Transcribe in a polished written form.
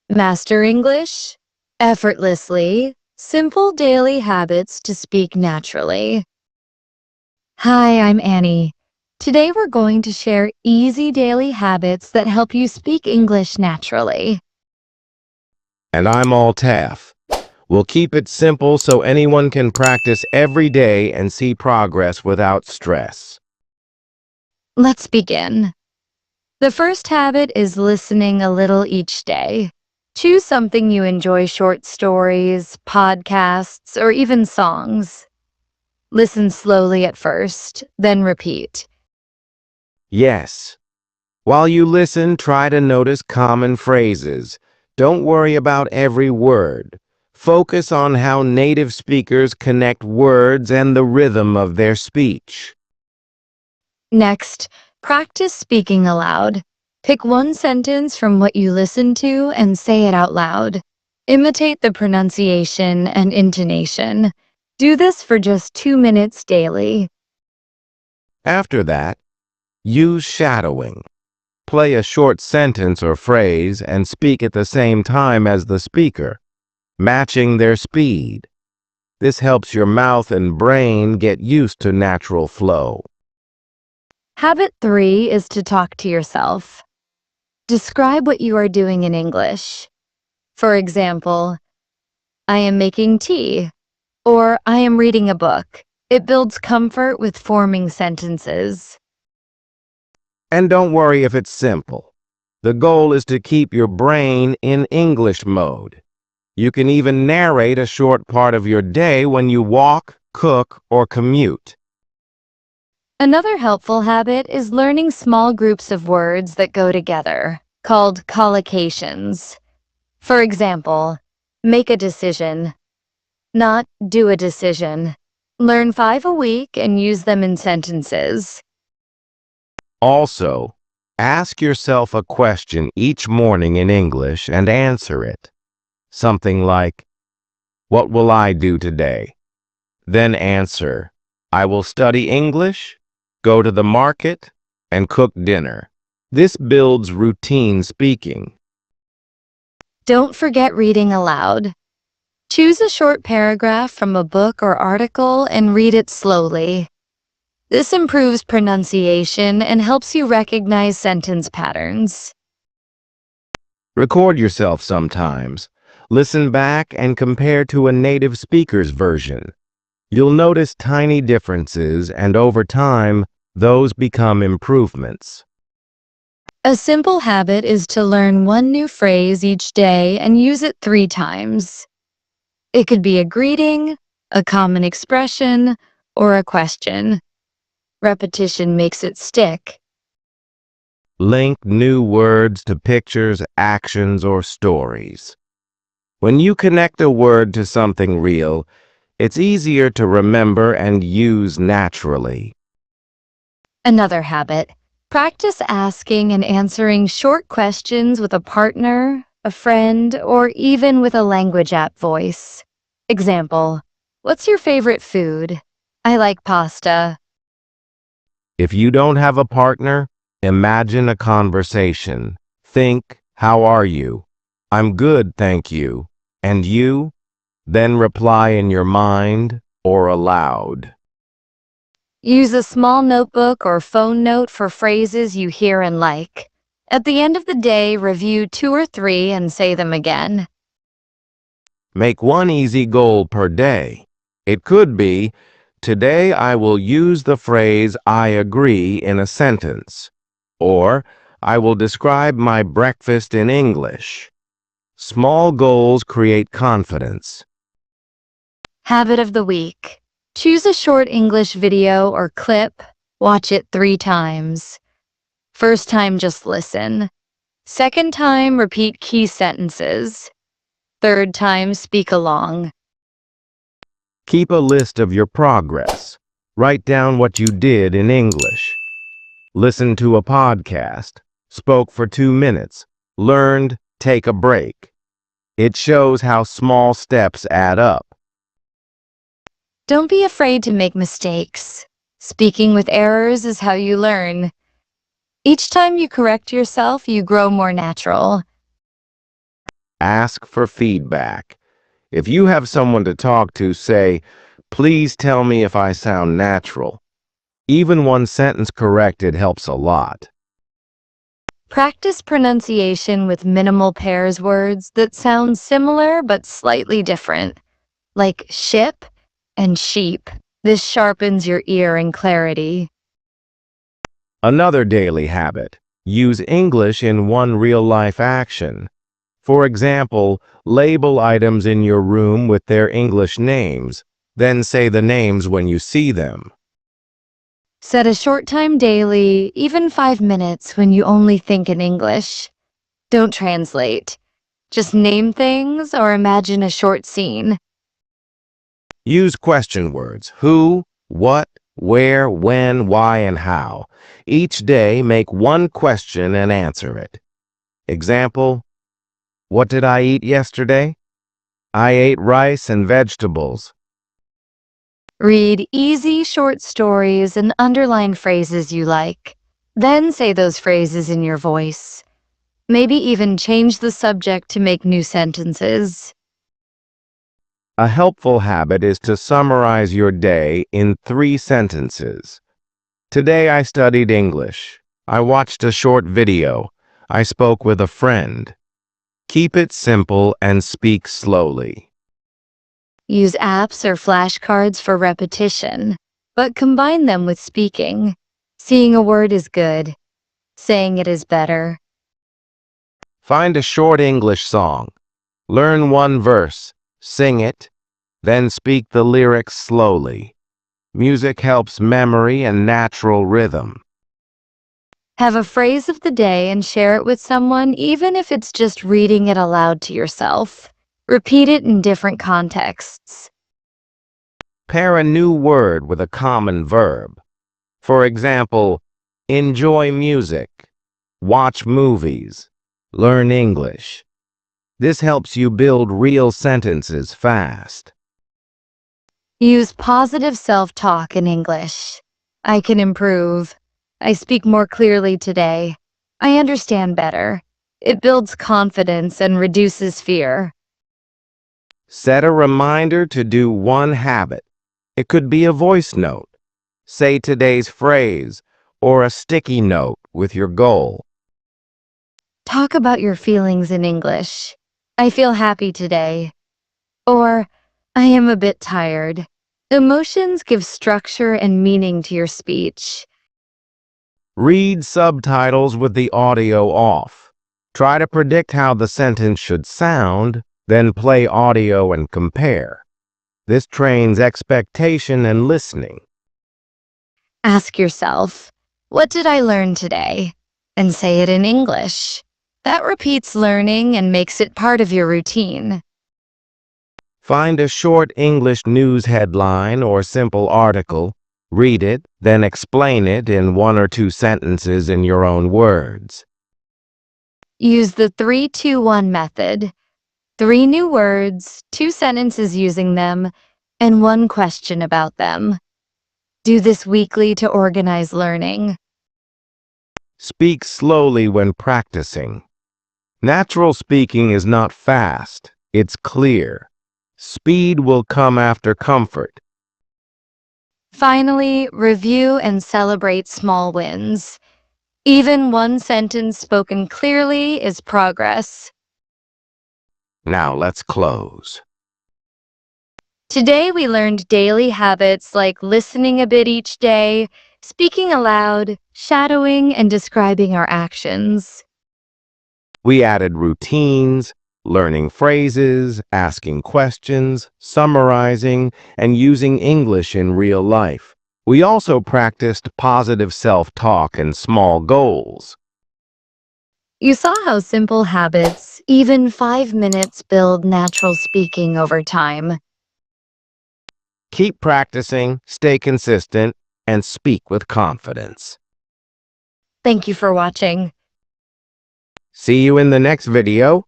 Master English effortlessly. Simple daily habits to speak naturally. Hi, I'm Annie. Today we're going to share easy daily habits that help you speak English naturally. And I'm all Taff. We'll keep it simple so anyone can practice every day and see progress without stress. Let's begin. The first habit is listening a little each day. Choose something you enjoy: short stories, podcasts, or even songs. Listen slowly at first, then repeat. Yes. While you listen, try to notice common phrases. Don't worry about every word. Focus on how native speakers connect words and the rhythm of their speech. Next, practice speaking aloud. Pick one sentence from what you listen to and say it out loud. Imitate the pronunciation and intonation. Do this for just 2 minutes daily. After that, use shadowing. Play a short sentence or phrase and speak at the same time as the speaker, matching their speed. This helps your mouth and brain get used to natural flow. Habit 3 is to talk to yourself. Describe what you are doing in English. For example, I am making tea, or I am reading a book. It builds comfort with forming sentences. And don't worry if it's simple. The goal is to keep your brain in English mode. You can even narrate a short part of your day when you walk, cook, or commute. Another helpful habit is learning small groups of words that go together, called collocations. For example, make a decision, not do a decision. Learn 5 a week and use them in sentences. Also, ask yourself a question each morning in English and answer it. Something like, "What will I do today?" Then answer, "I will study English, go to the market, and cook dinner." This builds routine speaking. Don't forget reading aloud. Choose a short paragraph from a book or article and read it slowly. This improves pronunciation and helps you recognize sentence patterns. Record yourself sometimes. Listen back and compare to a native speaker's version. You'll notice tiny differences, and over time, those become improvements. A simple habit is to learn one new phrase each day and use it 3 times. It could be a greeting, a common expression, or a question. Repetition makes it stick. Link new words to pictures, actions, or stories. When you connect a word to something real, it's easier to remember and use naturally. Another habit: practice asking and answering short questions with a partner, a friend, or even with a language app voice. Example, what's your favorite food? I like pasta. If you don't have a partner, imagine a conversation. Think, "How are you?" "I'm good, thank you." "And you?" Then reply in your mind or aloud. Use a small notebook or phone note for phrases you hear and like. At the end of the day, review 2 or 3 and say them again. Make one easy goal per day. It could be, "Today I will use the phrase 'I agree' in a sentence," or "I will describe my breakfast in English." Small goals create confidence. Habit of the week: choose a short English video or clip. Watch it 3 times. First time, just listen. Second time, repeat key sentences. Third time, speak along. Keep a list of your progress. Write down what you did in English. Listen to a podcast. Spoke for 2 minutes. Learned, take a break. It shows how small steps add up. Don't be afraid to make mistakes. Speaking with errors is how you learn. Each time you correct yourself, you grow more natural. Ask for feedback. If you have someone to talk to, say, "Please tell me if I sound natural." Even one sentence corrected helps a lot. Practice pronunciation with minimal pairs words that sound similar but slightly different, like ship and sheep. This sharpens your ear and clarity. Another daily habit: use English in one real-life action. For example, label items in your room with their English names, then say the names when you see them. Set a short time daily, even 5 minutes, when you only think in English. Don't translate. Just name things or imagine a short scene. Use question words: who, what, where, when, why, and how. Each day, make one question and answer it. Example: what did I eat yesterday? I ate rice and vegetables. Read easy, short stories and underline phrases you like. Then say those phrases in your voice. Maybe even change the subject to make new sentences. A helpful habit is to summarize your day in 3 sentences. Today I studied English. I watched a short video. I spoke with a friend. Keep it simple and speak slowly. Use apps or flashcards for repetition, but combine them with speaking. Seeing a word is good. Saying it is better. Find a short English song. Learn one verse, sing it, then speak the lyrics slowly. Music helps memory and natural rhythm. Have a phrase of the day and share it with someone, even if it's just reading it aloud to yourself. Repeat it in different contexts. Pair a new word with a common verb. For example, enjoy music, watch movies, learn English. This helps you build real sentences fast. Use positive self-talk in English. I can improve. I speak more clearly today. I understand better. It builds confidence and reduces fear. Set a reminder to do one habit. It could be a voice note. Say today's phrase, or a sticky note with your goal. Talk about your feelings in English. I feel happy today. Or, I am a bit tired. Emotions give structure and meaning to your speech. Read subtitles with the audio off. Try to predict how the sentence should sound, then play audio and compare. This trains expectation and listening. Ask yourself, what did I learn today? And say it in English. That repeats learning and makes it part of your routine. Find a short English news headline or simple article. Read it, then explain it in 1 or 2 sentences in your own words. Use the 3-2-1 method. 3 new words, 2 sentences using them, and 1 question about them. Do this weekly to organize learning. Speak slowly when practicing. Natural speaking is not fast, it's clear. Speed will come after comfort. Finally, review and celebrate small wins. Even 1 sentence spoken clearly is progress. Now let's close. Today we learned daily habits like listening a bit each day, speaking aloud, shadowing, and describing our actions. We added routines, learning phrases, asking questions, summarizing, and using English in real life. We also practiced positive self-talk and small goals. You saw how simple habits, even 5 minutes, build natural speaking over time. Keep practicing, stay consistent, and speak with confidence. Thank you for watching. See you in the next video.